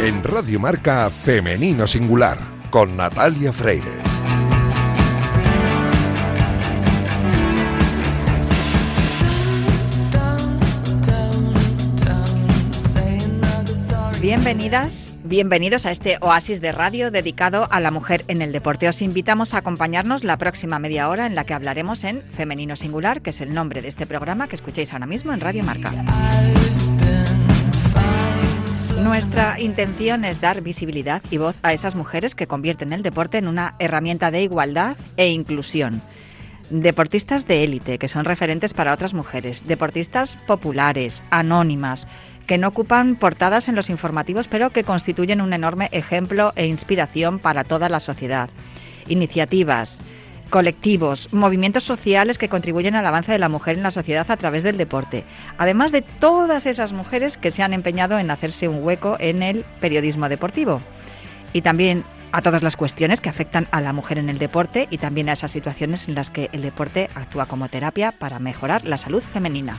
En Radio Marca Femenino Singular, con Natalia Freire. Bienvenidas, bienvenidos a este oasis de radio dedicado a la mujer en el deporte. Os invitamos a acompañarnos la próxima media hora en la que hablaremos en Femenino Singular, que es el nombre de este programa que escucháis ahora mismo en Radio Marca. Nuestra intención es dar visibilidad y voz a esas mujeres que convierten el deporte en una herramienta de igualdad e inclusión. Deportistas de élite, que son referentes para otras mujeres, deportistas populares, anónimas, que no ocupan portadas en los informativos, pero que constituyen un enorme ejemplo e inspiración para toda la sociedad. Iniciativas, colectivos, movimientos sociales que contribuyen al avance de la mujer en la sociedad a través del deporte. Además de todas esas mujeres que se han empeñado en hacerse un hueco en el periodismo deportivo. Y también a todas las cuestiones que afectan a la mujer en el deporte y también a esas situaciones en las que el deporte actúa como terapia para mejorar la salud femenina.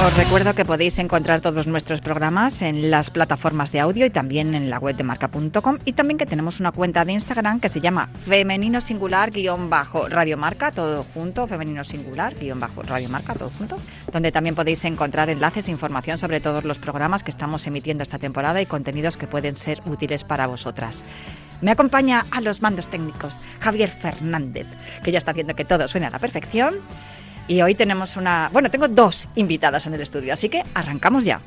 Os recuerdo que podéis encontrar todos nuestros programas en las plataformas de audio y también en la web de marca.com, y también que tenemos una cuenta de Instagram que se llama Femenino Singular-Radio Marca, todo junto, Femenino Singular-Radio Marca, todo junto, donde también podéis encontrar enlaces e información sobre todos los programas que estamos emitiendo esta temporada y contenidos que pueden ser útiles para vosotras. Me acompaña a los mandos técnicos Javier Fernández, que ya está haciendo que todo suene a la perfección. Y hoy tenemos tengo dos invitadas en el estudio, así que arrancamos ya.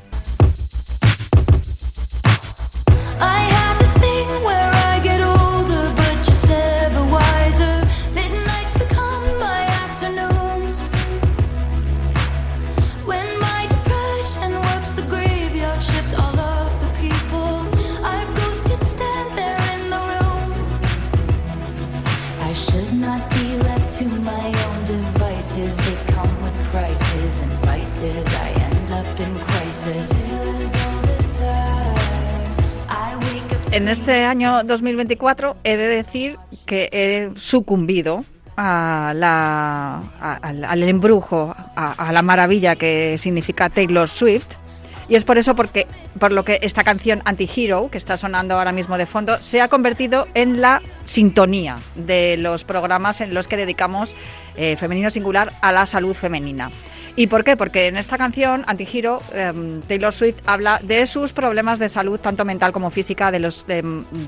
En este año 2024 he de decir que he sucumbido al embrujo, a la maravilla que significa Taylor Swift. Y es por lo que esta canción Anti-Hero, que está sonando ahora mismo de fondo, se ha convertido en la sintonía de los programas en los que dedicamos Femenino Singular a la salud femenina. ¿Y por qué? Porque en esta canción, Anti-Hero, Taylor Swift habla de sus problemas de salud, tanto mental como física, de los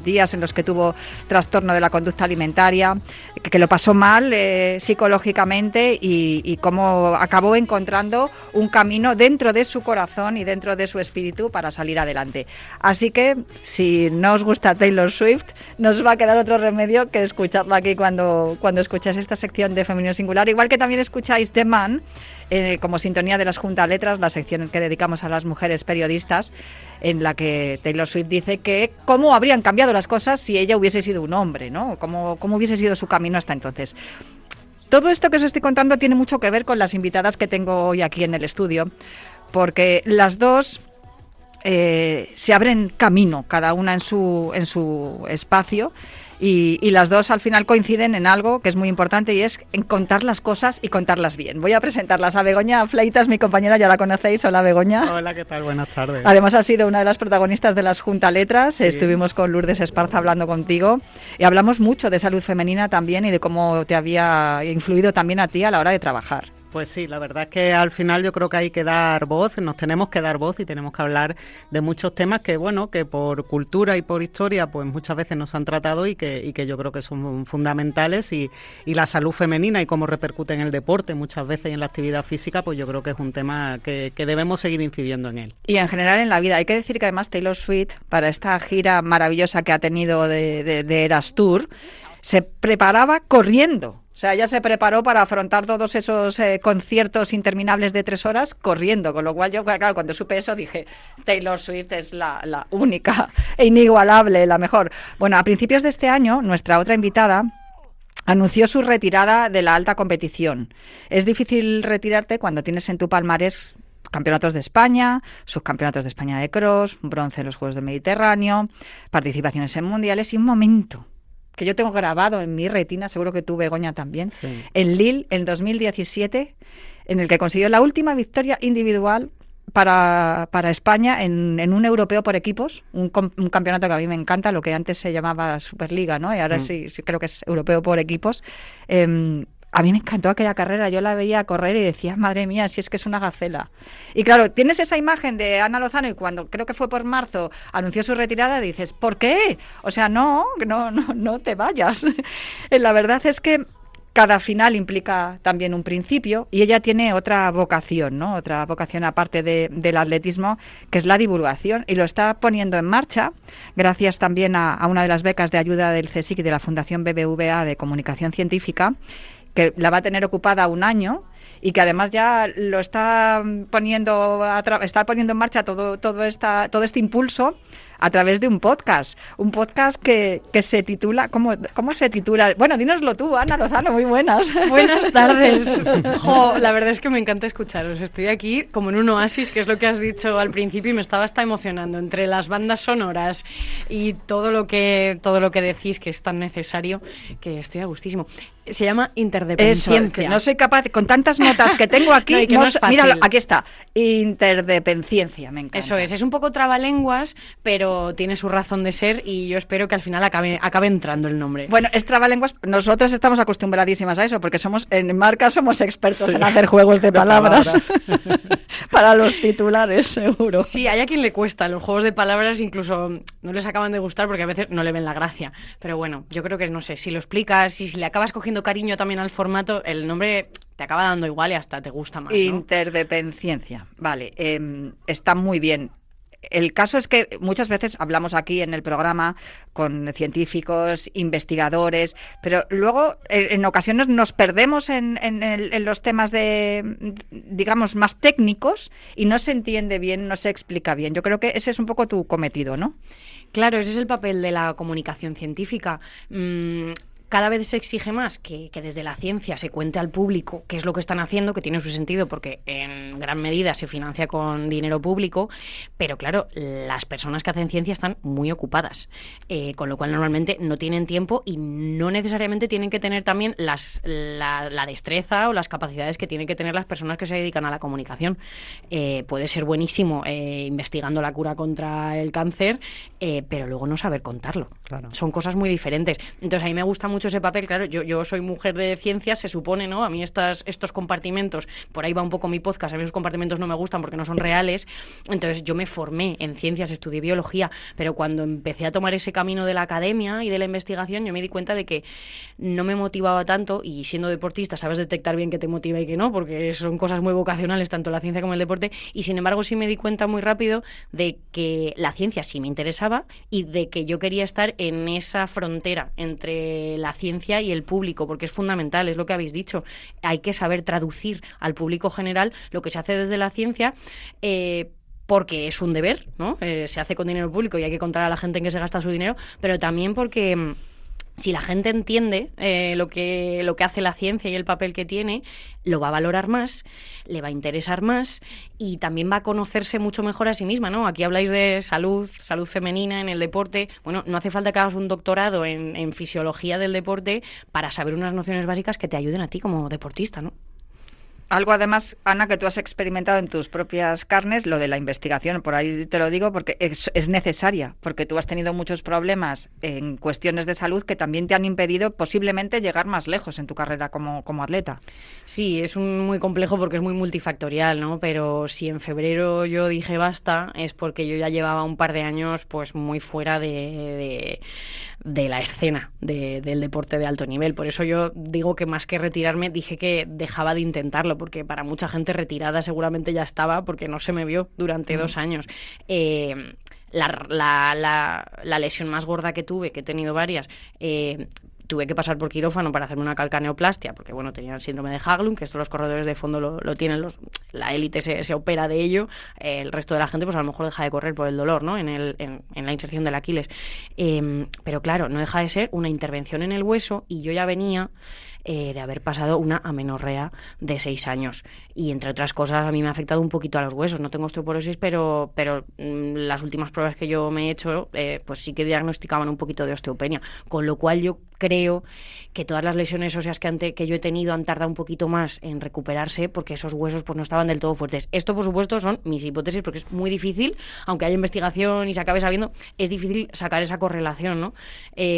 días en los que tuvo trastorno de la conducta alimentaria, que lo pasó mal psicológicamente y cómo acabó encontrando un camino dentro de su corazón y dentro de su espíritu para salir adelante. Así que, si no os gusta Taylor Swift, no os va a quedar otro remedio que escucharla aquí cuando escucháis esta sección de Femenino Singular, igual que también escucháis The Man, como sintonía de las Junta Letras, la sección que dedicamos a las mujeres periodistas, en la que Taylor Swift dice que cómo habrían cambiado las cosas si ella hubiese sido un hombre, ¿no? Cómo hubiese sido su camino hasta entonces. Todo esto que os estoy contando tiene mucho que ver con las invitadas que tengo hoy aquí en el estudio, porque las dos se abren camino, cada una en su espacio. Y las dos al final coinciden en algo que es muy importante, y es en contar las cosas y contarlas bien. Voy a presentarlas a Begoña Fleitas, mi compañera, ya la conocéis. Hola, Begoña. Hola, ¿qué tal? Buenas tardes. Además, has sido una de las protagonistas de las Junta Letras. Sí. Estuvimos con Lourdes Esparza hablando contigo y hablamos mucho de salud femenina también y de cómo te había influido también a ti a la hora de trabajar. Pues sí, la verdad es que al final yo creo que hay que dar voz, nos tenemos que dar voz y tenemos que hablar de muchos temas que, bueno, que por cultura y por historia pues muchas veces nos han tratado y que yo creo que son fundamentales, y la salud femenina y cómo repercute en el deporte muchas veces y en la actividad física, pues yo creo que es un tema que debemos seguir incidiendo en él. Y en general en la vida. Hay que decir que además Taylor Swift, para esta gira maravillosa que ha tenido de Eras Tour, se preparaba corriendo. O sea, ella se preparó para afrontar todos esos conciertos interminables de 3 horas corriendo, con lo cual yo, claro, cuando supe eso dije, Taylor Swift es la única e inigualable, la mejor. Bueno, a principios de este año, nuestra otra invitada anunció su retirada de la alta competición. Es difícil retirarte cuando tienes en tu palmarés campeonatos de España, subcampeonatos de España de cross, bronce en los Juegos del Mediterráneo, participaciones en mundiales y un momento que yo tengo grabado en mi retina, seguro que tú, Begoña, también, Sí. en Lille, en 2017, en el que consiguió la última victoria individual para España en un europeo por equipos, un campeonato que a mí me encanta, lo que antes se llamaba Superliga, ¿no? Y ahora sí creo que es europeo por equipos. A mí me encantó aquella carrera, yo la veía correr y decía, madre mía, si es que es una gacela. Y claro, tienes esa imagen de Ana Lozano y cuando creo que fue por marzo anunció su retirada, dices, ¿por qué? O sea, no te vayas. La verdad es que cada final implica también un principio y ella tiene otra vocación, ¿no? Otra vocación aparte del atletismo, que es la divulgación, y lo está poniendo en marcha gracias también a una de las becas de ayuda del CSIC y de la Fundación BBVA de Comunicación Científica, que la va a tener ocupada un año y que además ya lo está poniendo en marcha todo este impulso a través de un podcast que se titula, ¿cómo se titula? Bueno, dínoslo tú, Ana Lozano, muy buenas. Buenas tardes. Jo, la verdad es que me encanta escucharos. Estoy aquí como en un oasis, que es lo que has dicho al principio, y me estaba hasta emocionando entre las bandas sonoras y todo lo que decís, que es tan necesario, que estoy a gustísimo. Se llama interdependencia. Eso, que no soy capaz, con tantas notas que tengo aquí, No, y que no es fácil. Míralo, aquí está, interdependencia, me encanta. Eso es un poco trabalenguas, pero tiene su razón de ser y yo espero que al final acabe entrando el nombre. Bueno, es trabalenguas, nosotros estamos acostumbradísimas a eso, porque en marca somos expertos en hacer juegos de palabras. Para los titulares, seguro. Sí, hay a quien le cuesta, los juegos de palabras incluso no les acaban de gustar porque a veces no le ven la gracia, pero bueno, yo creo que, no sé, si lo explicas y si le acabas cogiendo cariño también al formato, el nombre te acaba dando igual y hasta te gusta más, ¿no? Interdependencia, vale, está muy bien. El caso es que muchas veces hablamos aquí en el programa con científicos, investigadores, pero luego en ocasiones nos perdemos en los temas digamos, más técnicos y no se entiende bien, no se explica bien. Yo creo que ese es un poco tu cometido, ¿no? Claro, ese es el papel de la comunicación científica. Cada vez se exige más que desde la ciencia se cuente al público qué es lo que están haciendo, que tiene su sentido porque en gran medida se financia con dinero público, pero claro, las personas que hacen ciencia están muy ocupadas, con lo cual normalmente no tienen tiempo y no necesariamente tienen que tener también la destreza o las capacidades que tienen que tener las personas que se dedican a la comunicación. Puede ser buenísimo investigando la cura contra el cáncer, pero luego no saber contarlo. Claro. Son cosas muy diferentes. Entonces a mí me gusta mucho ese papel, claro, yo soy mujer de ciencias, se supone, ¿no? A mí estos compartimentos, por ahí va un poco mi podcast, a mí esos compartimentos no me gustan porque no son reales, entonces yo me formé en ciencias, estudié biología, pero cuando empecé a tomar ese camino de la academia y de la investigación, yo me di cuenta de que no me motivaba tanto, y siendo deportista sabes detectar bien qué te motiva y qué no, porque son cosas muy vocacionales, tanto la ciencia como el deporte, y sin embargo sí me di cuenta muy rápido de que la ciencia sí me interesaba y de que yo quería estar en esa frontera entre la ciencia y el público, porque es fundamental, es lo que habéis dicho, hay que saber traducir al público general lo que se hace desde la ciencia, porque es un deber, ¿no? Se hace con dinero público y hay que contar a la gente en qué se gasta su dinero, pero también porque si la gente entiende lo que hace la ciencia y el papel que tiene, lo va a valorar más, le va a interesar más y también va a conocerse mucho mejor a sí misma, ¿no? Aquí habláis de salud femenina en el deporte. Bueno, no hace falta que hagas un doctorado en fisiología del deporte para saber unas nociones básicas que te ayuden a ti como deportista, ¿no? Algo además, Ana, que tú has experimentado en tus propias carnes, lo de la investigación, por ahí te lo digo porque es necesaria, porque tú has tenido muchos problemas en cuestiones de salud que también te han impedido posiblemente llegar más lejos en tu carrera como atleta. Sí, es muy complejo porque es muy multifactorial, ¿no? Pero si en febrero yo dije basta, es porque yo ya llevaba un par de años pues muy fuera de la escena del deporte de alto nivel. Por eso yo digo que más que retirarme, dije que dejaba de intentarlo, porque para mucha gente retirada seguramente ya estaba, porque no se me vio durante 2 años. La lesión más gorda que tuve, que he tenido varias, tuve que pasar por quirófano para hacerme una calcaneoplastia, porque bueno, tenía el síndrome de Haglund, que esto los corredores de fondo lo tienen, la élite se opera de ello, el resto de la gente pues a lo mejor deja de correr por el dolor, ¿no? En la inserción del Aquiles. Pero claro, no deja de ser una intervención en el hueso y yo ya venía de haber pasado una amenorrea de 6 años. Y entre otras cosas, a mí me ha afectado un poquito a los huesos. No tengo osteoporosis, pero las últimas pruebas que yo me he hecho, pues sí que diagnosticaban un poquito de osteopenia. Con lo cual yo creo que todas las lesiones óseas que yo he tenido han tardado un poquito más en recuperarse porque esos huesos pues no estaban del todo fuertes. Esto, por supuesto, son mis hipótesis porque es muy difícil, aunque haya investigación y se acabe sabiendo, es difícil sacar esa correlación, ¿no?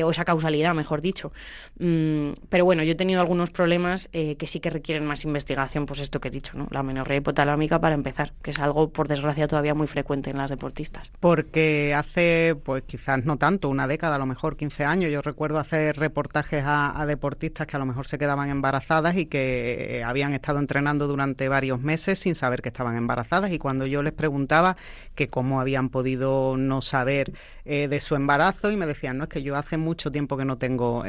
O esa causalidad, mejor dicho. Pero bueno, yo he tenido algunos problemas que sí que requieren más investigación, pues esto que he dicho, ¿no? La amenorrea hipotalámica, para empezar, que es algo, por desgracia, todavía muy frecuente en las deportistas. Porque hace, pues quizás no tanto, una década, a lo mejor 15 años, yo recuerdo hacer reportajes a deportistas que a lo mejor se quedaban embarazadas y que habían estado entrenando durante varios meses sin saber que estaban embarazadas, y cuando yo les preguntaba que cómo habían podido no saber de su embarazo, y me decían, no, es que yo hace mucho tiempo que no tengo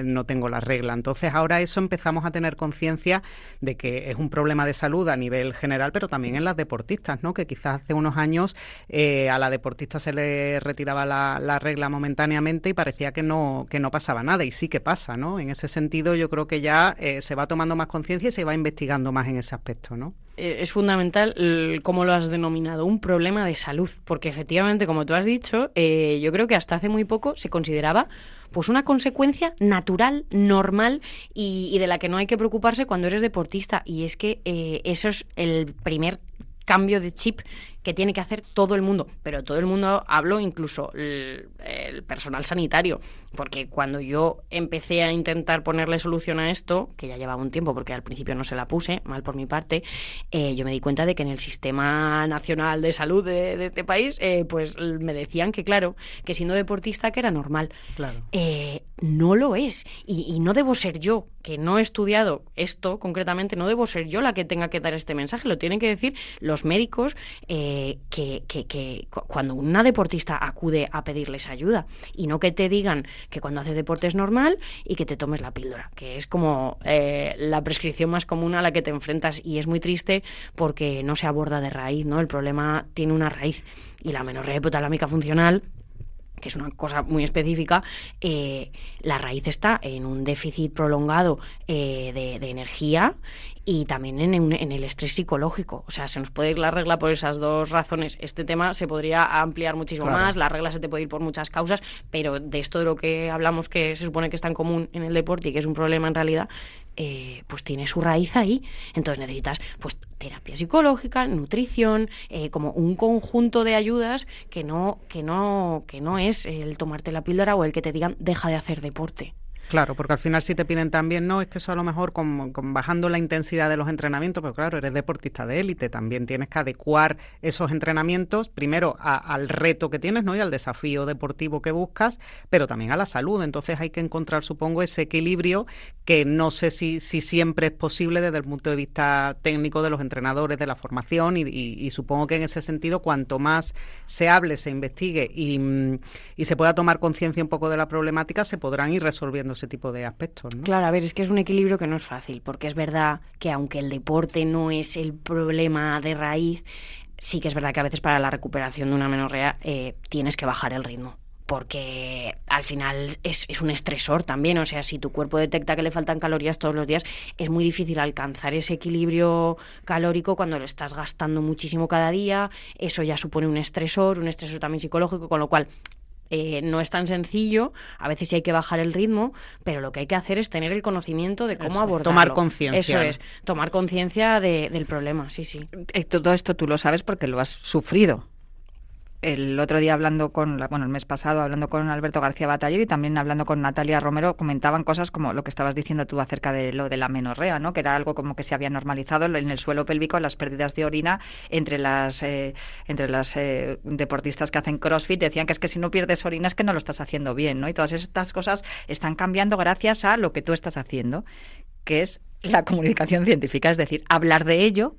la regla. Entonces ahora eso empezamos a tener conciencia de que es un problema de salud a nivel general, pero también en las deportistas, ¿no? Que quizás hace unos años a la deportista se le retiraba la regla momentáneamente y parecía que no pasaba nada, y sí que pasa, ¿no? En ese sentido yo creo que ya se va tomando más conciencia y se va investigando más en ese aspecto, ¿no? Es fundamental, como lo has denominado, un problema de salud, porque efectivamente, como tú has dicho, yo creo que hasta hace muy poco se consideraba pues una consecuencia natural, normal y de la que no hay que preocuparse cuando eres deportista, y es que eso es el primer cambio de chip que tiene que hacer todo el mundo, pero todo el mundo, hablo incluso el personal sanitario, porque cuando yo empecé a intentar ponerle solución a esto, que ya llevaba un tiempo porque al principio no se la puse, mal por mi parte, yo me di cuenta de que en el Sistema Nacional de Salud de este país, pues me decían que claro, que siendo deportista que era normal. Claro. No lo es, y no debo ser yo, que no he estudiado esto concretamente, no debo ser yo la que tenga que dar este mensaje, lo tienen que decir los médicos, que cuando una deportista acude a pedirles ayuda, y no que te digan que cuando haces deporte es normal y que te tomes la píldora, que es como la prescripción más común a la que te enfrentas, y es muy triste porque no se aborda de raíz, ¿no? El problema tiene una raíz, y la amenorrea hipotalámica funcional, que es una cosa muy específica, la raíz está en un déficit prolongado de energía y también en el estrés psicológico. O sea, se nos puede ir la regla por esas dos razones. Este tema se podría ampliar muchísimo más, la regla se te puede ir por muchas causas, pero de esto de lo que hablamos, que se supone que está en común en el deporte y que es un problema en realidad, pues tiene su raíz ahí. Entonces necesitas pues terapia psicológica, nutrición, como un conjunto de ayudas que no es el tomarte la píldora o el que te digan deja de hacer deporte. Claro, porque al final si te piden también, no, es que eso a lo mejor con bajando la intensidad de los entrenamientos, pero claro, eres deportista de élite, también tienes que adecuar esos entrenamientos primero al reto que tienes, ¿no? Y al desafío deportivo que buscas, pero también a la salud. Entonces hay que encontrar, supongo, ese equilibrio que no sé si siempre es posible desde el punto de vista técnico de los entrenadores, de la formación, y supongo que en ese sentido cuanto más se hable, se investigue y se pueda tomar conciencia un poco de la problemática, se podrán ir resolviendo ese tipo de aspectos, ¿no? Claro, a ver, es que es un equilibrio que no es fácil, porque es verdad que aunque el deporte no es el problema de raíz, sí que es verdad que a veces para la recuperación de una amenorrea tienes que bajar el ritmo, porque al final es un estresor también. O sea, si tu cuerpo detecta que le faltan calorías todos los días, es muy difícil alcanzar ese equilibrio calórico cuando lo estás gastando muchísimo cada día. Eso ya supone un estresor también psicológico, con lo cual no es tan sencillo, a veces sí hay que bajar el ritmo, pero lo que hay que hacer es tener el conocimiento de cómo abordarlo. Tomar conciencia. Eso es, tomar conciencia del problema, sí. Todo esto tú lo sabes porque lo has sufrido. El otro día el mes pasado hablando con Alberto García Bataller y también hablando con Natalia Romero, comentaban cosas como lo que estabas diciendo tú acerca de lo de la amenorrea, ¿no? Que era algo como que se había normalizado en el suelo pélvico, las pérdidas de orina entre las deportistas que hacen CrossFit. Decían que es que si no pierdes orina es que no lo estás haciendo bien, ¿no? Y todas estas cosas están cambiando gracias a lo que tú estás haciendo, que es la comunicación científica, es decir, hablar de ello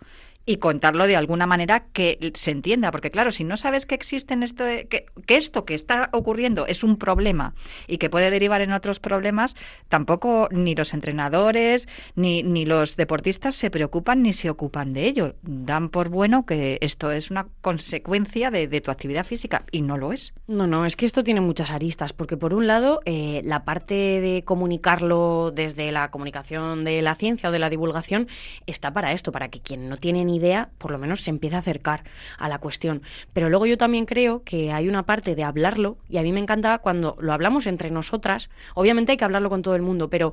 y contarlo de alguna manera que se entienda, porque claro, si no sabes que existen que esto que está ocurriendo es un problema y que puede derivar en otros problemas, tampoco ni los entrenadores ni los deportistas se preocupan ni se ocupan de ello. Dan por bueno que esto es una consecuencia de tu actividad física y no lo es. No, es que esto tiene muchas aristas, porque por un lado, la parte de comunicarlo desde la comunicación de la ciencia o de la divulgación está para esto, para que quien no tiene ni idea, por lo menos se empiece a acercar a la cuestión. Pero luego yo también creo que hay una parte de hablarlo, y a mí me encanta cuando lo hablamos entre nosotras. Obviamente hay que hablarlo con todo el mundo, pero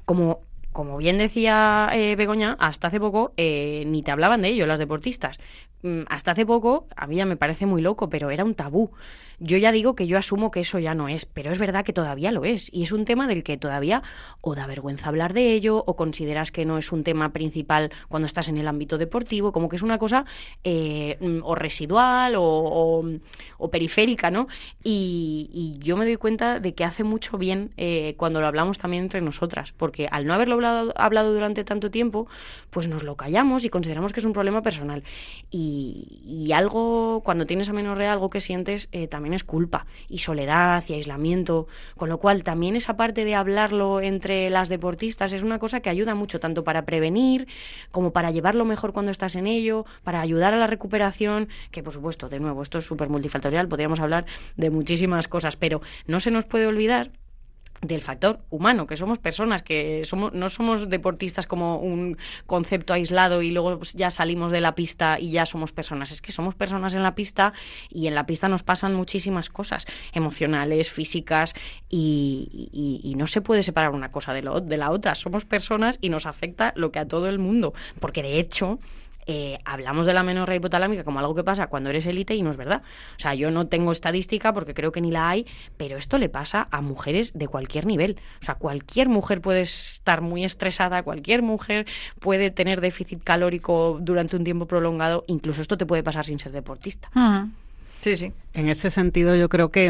como bien decía Begoña, hasta hace poco ni te hablaban de ello las deportistas. Hasta hace poco, a mí ya me parece muy loco, pero era un tabú. Yo ya digo que yo asumo que eso ya no es, pero es verdad que todavía lo es. Y es un tema del que todavía o da vergüenza hablar de ello, o consideras que no es un tema principal cuando estás en el ámbito deportivo, como que es una cosa o residual o periférica, ¿no? Y yo me doy cuenta de que hace mucho bien cuando lo hablamos también entre nosotras, porque al no haberlo hablado durante tanto tiempo, pues nos lo callamos y consideramos que es un problema personal. Y algo, cuando tienes amenorrea, algo que sientes también es culpa y soledad y aislamiento, con lo cual también esa parte de hablarlo entre las deportistas es una cosa que ayuda mucho, tanto para prevenir como para llevarlo mejor cuando estás en ello, para ayudar a la recuperación, que por supuesto, de nuevo, esto es súper multifactorial, podríamos hablar de muchísimas cosas, pero no se nos puede olvidar del factor humano, que somos personas, que no somos deportistas como un concepto aislado y luego ya salimos de la pista y ya somos personas. Es que somos personas en la pista, y en la pista nos pasan muchísimas cosas emocionales, físicas, y no se puede separar una cosa de la otra. Somos personas y nos afecta lo que a todo el mundo, porque de hecho hablamos de la amenorrea hipotalámica como algo que pasa cuando eres élite, y no es verdad. O sea, yo no tengo estadística porque creo que ni la hay, pero esto le pasa a mujeres de cualquier nivel. O sea, cualquier mujer puede estar muy estresada, cualquier mujer puede tener déficit calórico durante un tiempo prolongado, incluso esto te puede pasar sin ser deportista. Sí, sí. En ese sentido, yo creo que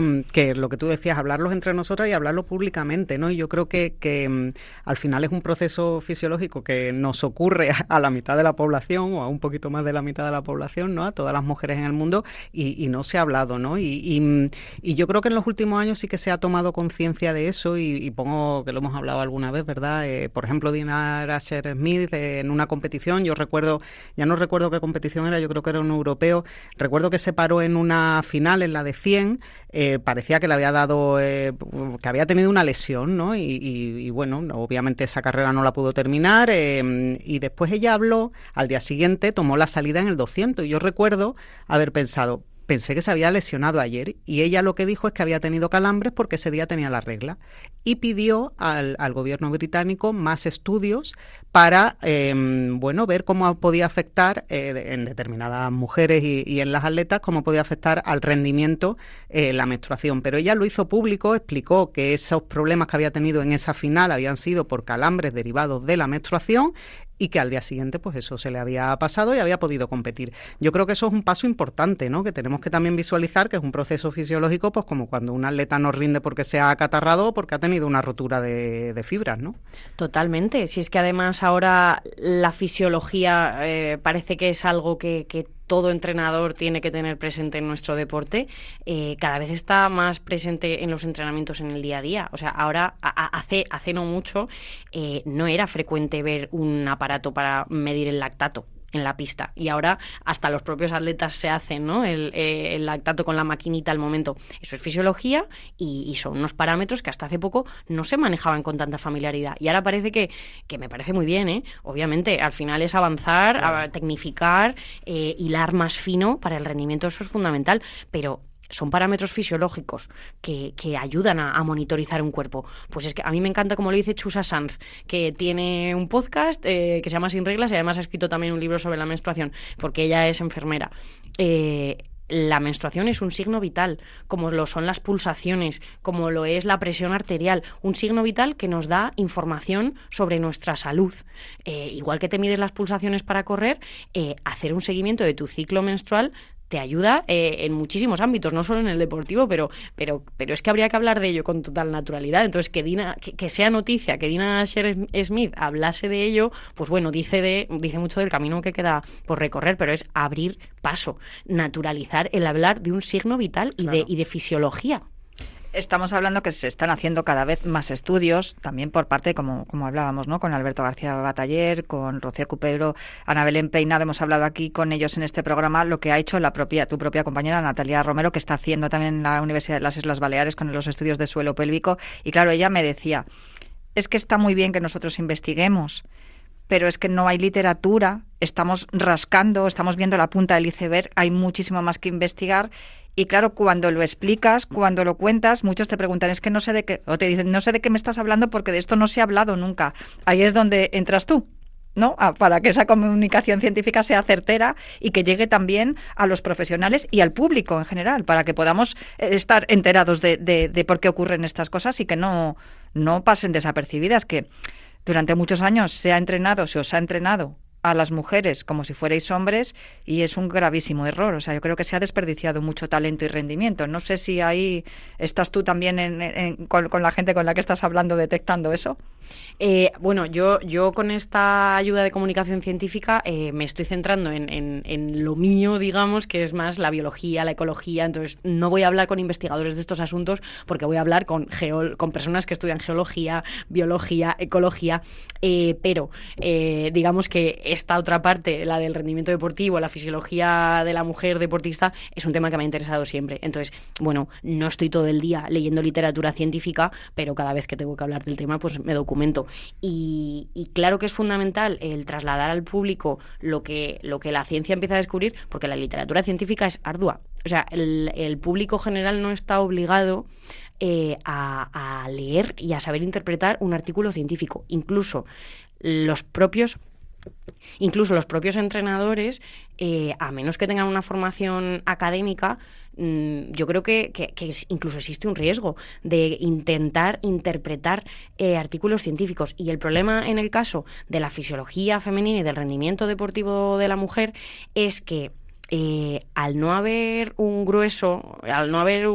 lo que tú decías, hablarlos entre nosotras y hablarlo públicamente, ¿no? Y yo creo que al final es un proceso fisiológico que nos ocurre a la mitad de la población, o a un poquito más de la mitad de la población, ¿no? A todas las mujeres en el mundo, y no se ha hablado, ¿no? Y yo creo que en los últimos años sí que se ha tomado conciencia de eso, y pongo que lo hemos hablado alguna vez, ¿verdad? Por ejemplo, Dinah Asher-Smith en una competición, yo recuerdo, ya no recuerdo qué competición era, yo creo que era un europeo, recuerdo que se paró en una final, en la de 100, parecía que le había dado, que había tenido una lesión, ¿no? Y bueno, obviamente esa carrera no la pudo terminar, y después ella habló, al día siguiente tomó la salida en el 200, y yo recuerdo haber pensé que se había lesionado ayer, y ella lo que dijo es que había tenido calambres porque ese día tenía la regla, y pidió al gobierno británico más estudios para ver cómo podía afectar en determinadas mujeres y en las atletas, cómo podía afectar al rendimiento la menstruación. Pero ella lo hizo público, explicó que esos problemas que había tenido en esa final habían sido por calambres derivados de la menstruación, y que al día siguiente pues eso se le había pasado y había podido competir. Yo creo que eso es un paso importante, ¿no? Que tenemos que también visualizar que es un proceso fisiológico, pues como cuando un atleta no rinde porque se ha acatarrado o porque ha tenido una rotura de fibras, ¿no? Totalmente. Si es que además ahora la fisiología parece que es algo que todo entrenador tiene que tener presente en nuestro deporte, cada vez está más presente en los entrenamientos en el día a día. O sea, ahora, hace no mucho, no era frecuente ver un aparato para medir el lactato en la pista, y ahora hasta los propios atletas se hacen, ¿no? El lactato con la maquinita al momento. Eso es fisiología, y son unos parámetros que hasta hace poco no se manejaban con tanta familiaridad, y ahora parece que me parece muy bien, ¿eh? Obviamente al final es avanzar, claro, a tecnificar, hilar más fino para el rendimiento. Eso es fundamental, pero son parámetros fisiológicos que ayudan a monitorizar un cuerpo. Pues es que a mí me encanta como lo dice Chusa Sanz, que tiene un podcast que se llama Sin Reglas, y además ha escrito también un libro sobre la menstruación, porque ella es enfermera. La menstruación es un signo vital, como lo son las pulsaciones, como lo es la presión arterial, un signo vital que nos da información sobre nuestra salud. Igual que te mides las pulsaciones para correr, hacer un seguimiento de tu ciclo menstrual te ayuda en muchísimos ámbitos, no solo en el deportivo, pero es que habría que hablar de ello con total naturalidad. Entonces, que sea noticia, que Dina Shear-Smith hablase de ello, pues bueno, dice mucho del camino que queda por recorrer, pero es abrir paso, naturalizar el hablar de un signo vital y de fisiología. Estamos hablando que se están haciendo cada vez más estudios, también por parte, como hablábamos, ¿no? Con Alberto García Bataller, con Rocío Cupero, Ana Belén Peinado, hemos hablado aquí con ellos en este programa, lo que ha hecho tu propia compañera Natalia Romero, que está haciendo también en la Universidad de las Islas Baleares con los estudios de suelo pélvico. Y claro, ella me decía, es que está muy bien que nosotros investiguemos, pero es que no hay literatura, estamos rascando, estamos viendo la punta del iceberg, hay muchísimo más que investigar. Y claro, cuando lo explicas, cuando lo cuentas, muchos te preguntan, es que no sé de qué, o te dicen, no sé de qué me estás hablando porque de esto no se ha hablado nunca. Ahí es donde entras tú, ¿no? Para que esa comunicación científica sea certera y que llegue también a los profesionales y al público en general, para que podamos estar enterados de por qué ocurren estas cosas y que no pasen desapercibidas, que durante muchos años se os ha entrenado a las mujeres como si fuerais hombres y es un gravísimo error. O sea, yo creo que se ha desperdiciado mucho talento y rendimiento. No sé si ahí estás tú también con la gente con la que estás hablando detectando eso. Bueno, yo con esta ayuda de comunicación científica me estoy centrando en lo mío, digamos, que es más la biología, la ecología. Entonces, no voy a hablar con investigadores de estos asuntos porque voy a hablar con personas que estudian geología, biología, ecología, pero digamos que esta otra parte, la del rendimiento deportivo, la fisiología de la mujer deportista, es un tema que me ha interesado siempre. Entonces, bueno, no estoy todo el día leyendo literatura científica, pero cada vez que tengo que hablar del tema, pues me documento. Y claro que es fundamental el trasladar al público lo que la ciencia empieza a descubrir, porque la literatura científica es ardua. O sea, el público general no está obligado a leer y a saber interpretar un artículo científico. Incluso los propios entrenadores, a menos que tengan una formación académica, yo creo que incluso existe un riesgo de intentar interpretar artículos científicos. Y el problema en el caso de la fisiología femenina y del rendimiento deportivo de la mujer es que al no haber un grueso, al no haber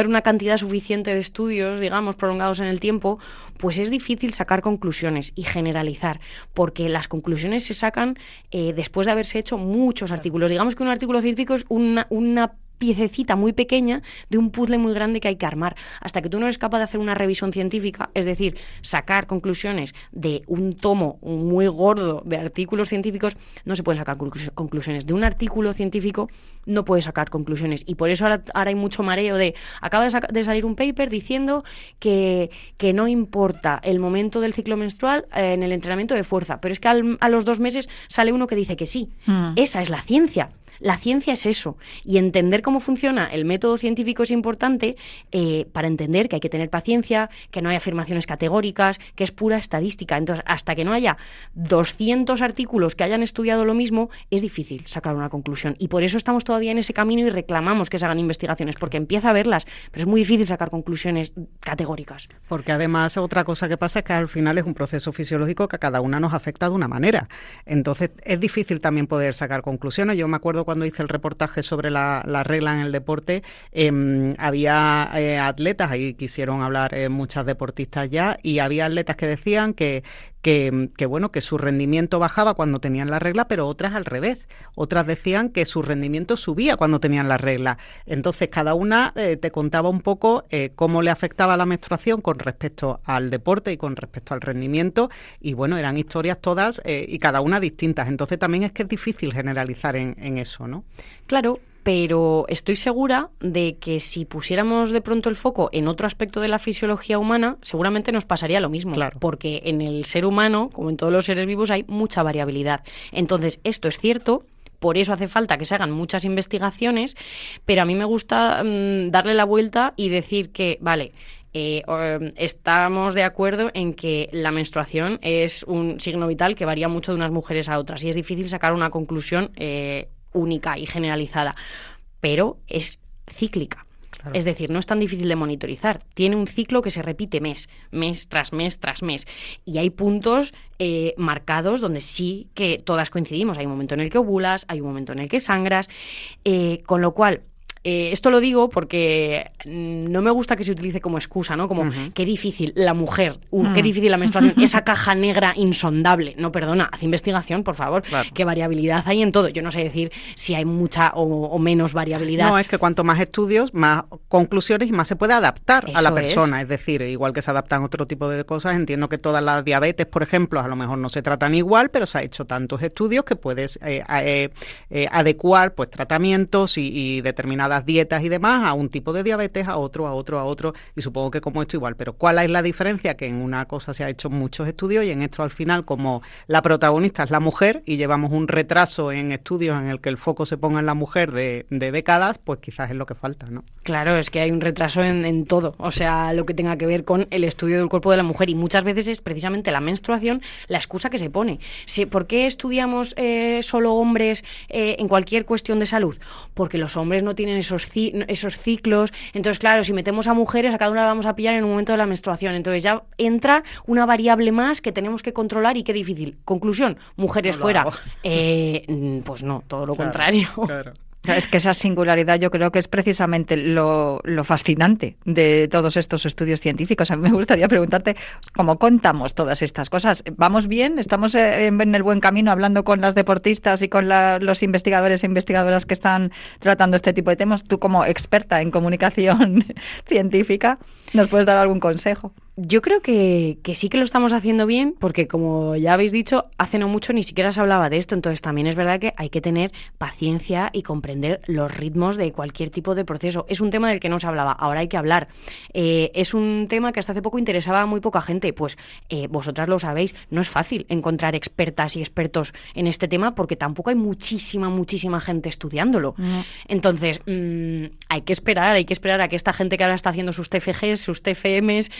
una cantidad suficiente de estudios, digamos, prolongados en el tiempo, pues es difícil sacar conclusiones y generalizar, porque las conclusiones se sacan después de haberse hecho muchos artículos. Digamos que un artículo científico es una piececita muy pequeña de un puzzle muy grande que hay que armar. Hasta que tú no eres capaz de hacer una revisión científica, es decir, sacar conclusiones de un tomo muy gordo de artículos científicos, no se pueden sacar conclusiones. De un artículo científico no puedes sacar conclusiones. Y por eso ahora hay mucho mareo acaba de salir un paper diciendo que no importa el momento del ciclo menstrual en el entrenamiento de fuerza, pero es que a los 2 meses sale uno que dice que sí. Esa es la ciencia. La ciencia es eso, y entender cómo funciona el método científico es importante para entender que hay que tener paciencia, que no hay afirmaciones categóricas, que es pura estadística. Entonces, hasta que no haya 200 artículos que hayan estudiado lo mismo, es difícil sacar una conclusión. Y por eso estamos todavía en ese camino y reclamamos que se hagan investigaciones, porque empieza a verlas, pero es muy difícil sacar conclusiones categóricas. Porque además otra cosa que pasa es que al final es un proceso fisiológico que a cada una nos afecta de una manera. Entonces, es difícil también poder sacar conclusiones. Yo me acuerdo cuando hice el reportaje sobre la regla en el deporte, había atletas, ahí quisieron hablar muchas deportistas ya, y había atletas que decían que su rendimiento bajaba cuando tenían la regla, pero otras al revés. Otras decían que su rendimiento subía cuando tenían la regla. Entonces, cada una te contaba un poco cómo le afectaba la menstruación con respecto al deporte y con respecto al rendimiento. Y bueno, eran historias todas y cada una distintas. Entonces, también es que es difícil generalizar en eso, ¿no? Claro, pero estoy segura de que si pusiéramos de pronto el foco en otro aspecto de la fisiología humana, seguramente nos pasaría lo mismo. Claro. Porque en el ser humano, como en todos los seres vivos, hay mucha variabilidad. Entonces, esto es cierto. Por eso hace falta que se hagan muchas investigaciones, pero a mí me gusta darle la vuelta y decir que, vale, estamos de acuerdo en que la menstruación es un signo vital que varía mucho de unas mujeres a otras y es difícil sacar una conclusión única y generalizada, pero es cíclica. Claro. Es decir, no es tan difícil de monitorizar. Tiene un ciclo que se repite mes tras mes tras mes. Y hay puntos marcados donde sí que todas coincidimos. Hay un momento en el que ovulas, hay un momento en el que sangras, con lo cual... esto lo digo porque no me gusta que se utilice como excusa, ¿no? Como, qué difícil la mujer, qué difícil la menstruación, esa caja negra insondable. No, perdona, haz investigación, por favor. Claro. ¿Qué variabilidad hay en todo? Yo no sé decir si hay mucha o menos variabilidad. No, es que cuanto más estudios, más conclusiones y más se puede adaptar a la persona. Es decir, igual que se adaptan otro tipo de cosas, entiendo que todas las diabetes, por ejemplo, a lo mejor no se tratan igual, pero se ha hecho tantos estudios que puedes adecuar pues tratamientos y determinadas dietas y demás a un tipo de diabetes, a otro, y supongo que como esto igual. Pero ¿cuál es la diferencia? Que en una cosa se ha hecho muchos estudios y en esto al final, como la protagonista es la mujer y llevamos un retraso en estudios en el que el foco se ponga en la mujer de décadas, pues quizás es lo que falta, ¿no? Claro, es que hay un retraso en todo, o sea, lo que tenga que ver con el estudio del cuerpo de la mujer, y muchas veces es precisamente la menstruación la excusa que se pone. ¿Por qué estudiamos solo hombres en cualquier cuestión de salud? Porque los hombres no tienen esos ciclos, entonces claro, si metemos a mujeres, a cada una la vamos a pillar en un momento de la menstruación, entonces ya entra una variable más que tenemos que controlar y qué difícil. Conclusión, mujeres no fuera. Pues no, todo lo contrario. Claro. Es que esa singularidad yo creo que es precisamente lo fascinante de todos estos estudios científicos. A mí me gustaría preguntarte cómo contamos todas estas cosas. ¿Vamos bien? ¿Estamos en el buen camino hablando con las deportistas y con los investigadores e investigadoras que están tratando este tipo de temas? Tú, como experta en comunicación científica, ¿nos puedes dar algún consejo? Yo creo que sí que lo estamos haciendo bien, porque como ya habéis dicho, hace no mucho ni siquiera se hablaba de esto, entonces también es verdad que hay que tener paciencia y comprender los ritmos de cualquier tipo de proceso. Es un tema del que no se hablaba, ahora hay que hablar. Es un tema que hasta hace poco interesaba a muy poca gente, pues vosotras lo sabéis, no es fácil encontrar expertas y expertos en este tema porque tampoco hay muchísima gente estudiándolo. Entonces, hay que esperar a que esta gente que ahora está haciendo sus TFGs, sus TFMs,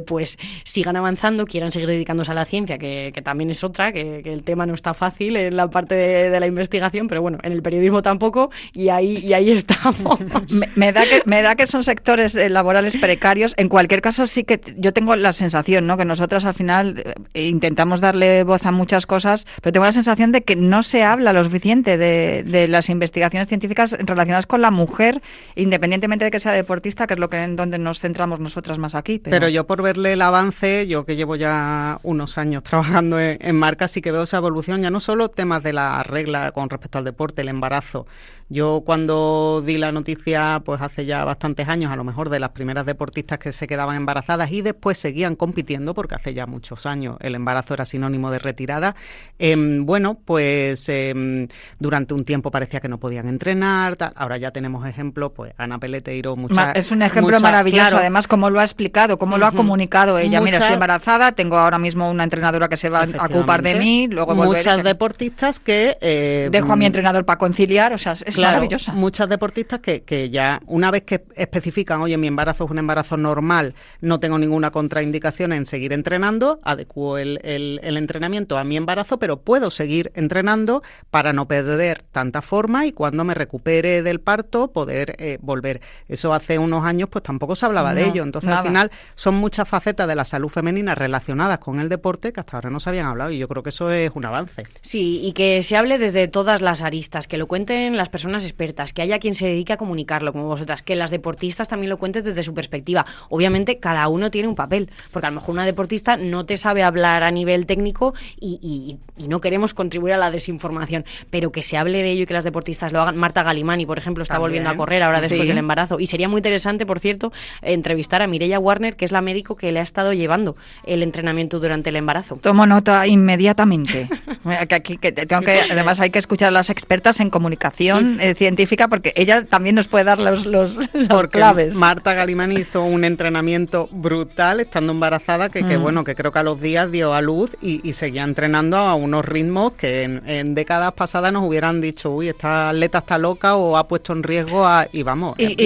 pues sigan avanzando, quieran seguir dedicándose a la ciencia, que también es otra, que el tema no está fácil en la parte de la investigación, pero bueno, en el periodismo tampoco, y ahí estamos. Me da que son sectores laborales precarios. En cualquier caso, sí que yo tengo la sensación, ¿no?, que nosotras al final intentamos darle voz a muchas cosas, pero tengo la sensación de que no se habla lo suficiente de las investigaciones científicas relacionadas con la mujer, independientemente de que sea deportista, que es en donde nos centramos nosotras más aquí. Pero yo, por verle el avance, yo que llevo ya unos años trabajando en marcas, sí que veo esa evolución, ya no solo temas de la regla con respecto al deporte, el embarazo. Yo cuando di la noticia, pues hace ya bastantes años, a lo mejor de las primeras deportistas que se quedaban embarazadas y después seguían compitiendo, porque hace ya muchos años el embarazo era sinónimo de retirada, durante un tiempo parecía que no podían entrenar, tal. Ahora ya tenemos ejemplos, pues Ana Peleteiro, es un ejemplo maravilloso, claro. Además, cómo lo ha explicado, cómo lo ha comunicado ella. Mira, estoy embarazada, tengo ahora mismo una entrenadora que se va a ocupar de mí, luego volveré. Muchas deportistas que... dejo a mi entrenador para conciliar, o sea, es maravillosa. Muchas deportistas que ya, una vez que especifican, oye, mi embarazo es un embarazo normal, no tengo ninguna contraindicación en seguir entrenando, adecuo el entrenamiento a mi embarazo, pero puedo seguir entrenando para no perder tanta forma y cuando me recupere del parto poder volver. Eso hace unos años pues tampoco se hablaba de ello, entonces al final son muchas facetas de la salud femenina relacionadas con el deporte que hasta ahora no se habían hablado y yo creo que eso es un avance. Sí, y que se hable desde todas las aristas, que lo cuenten las personas expertas, que haya quien se dedique a comunicarlo como vosotras, que las deportistas también lo cuenten desde su perspectiva. Obviamente cada uno tiene un papel, porque a lo mejor una deportista no te sabe hablar a nivel técnico y no queremos contribuir a la desinformación, pero que se hable de ello y que las deportistas lo hagan. Marta Galimani, por ejemplo, está volviendo a correr ahora después del embarazo y sería muy interesante, por cierto, entrevistar a Mireia Warner, que es la médico que le ha estado llevando el entrenamiento durante el embarazo. Tomo nota inmediatamente. Además hay que escuchar a las expertas en comunicación científica porque ella también nos puede dar los claves. Marta Galimani hizo un entrenamiento brutal estando embarazada que creo que a los días dio a luz y seguía entrenando a unos ritmos que en décadas pasadas nos hubieran dicho, uy, esta atleta está loca o ha puesto en riesgo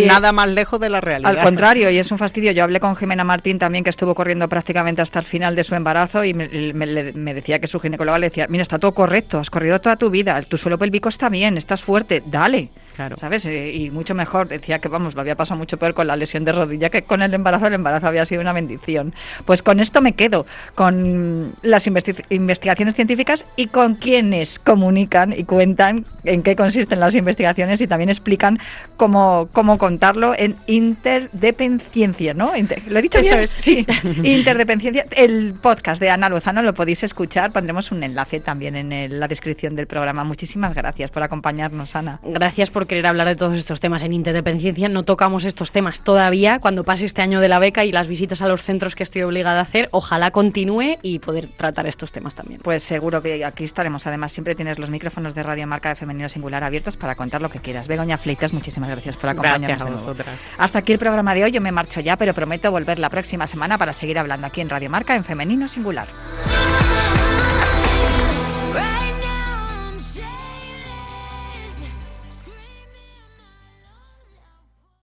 nada más lejos de la realidad. Al contrario, y es un fastidio. Yo hablé con Jimena Martín también, que estuvo corriendo prácticamente hasta el final de su embarazo y me decía que su ginecóloga le decía, mira, está todo correcto, has corrido toda tu vida, tu suelo pélvico está bien, estás fuerte, dale. Claro. ¿Sabes? Y mucho mejor. Decía que, vamos, lo había pasado mucho peor con la lesión de rodilla que con el embarazo. El embarazo había sido una bendición. Pues con esto me quedo, con las investigaciones científicas y con quienes comunican y cuentan en qué consisten las investigaciones y también explican cómo contarlo en Interdependencia, ¿no? ¿Lo he dicho Eso bien? es, sí. Interdependencia. El podcast de Ana Lozano lo podéis escuchar. Pondremos un enlace también en la descripción del programa. Muchísimas gracias por acompañarnos, Ana. Gracias por querer hablar de todos estos temas en Interdependencia. No tocamos estos temas todavía. Cuando pase este año de la beca y las visitas a los centros que estoy obligada a hacer, ojalá continúe y poder tratar estos temas también. Pues seguro que aquí estaremos. Además, siempre tienes los micrófonos de Radio Marca de Femenino Singular abiertos para contar lo que quieras. Begoña Fleitas, muchísimas gracias por acompañarnos. Gracias a de nuevo. vosotras. Hasta aquí el programa de hoy. Yo me marcho ya, pero prometo volver la próxima semana para seguir hablando aquí en Radio Marca en Femenino Singular.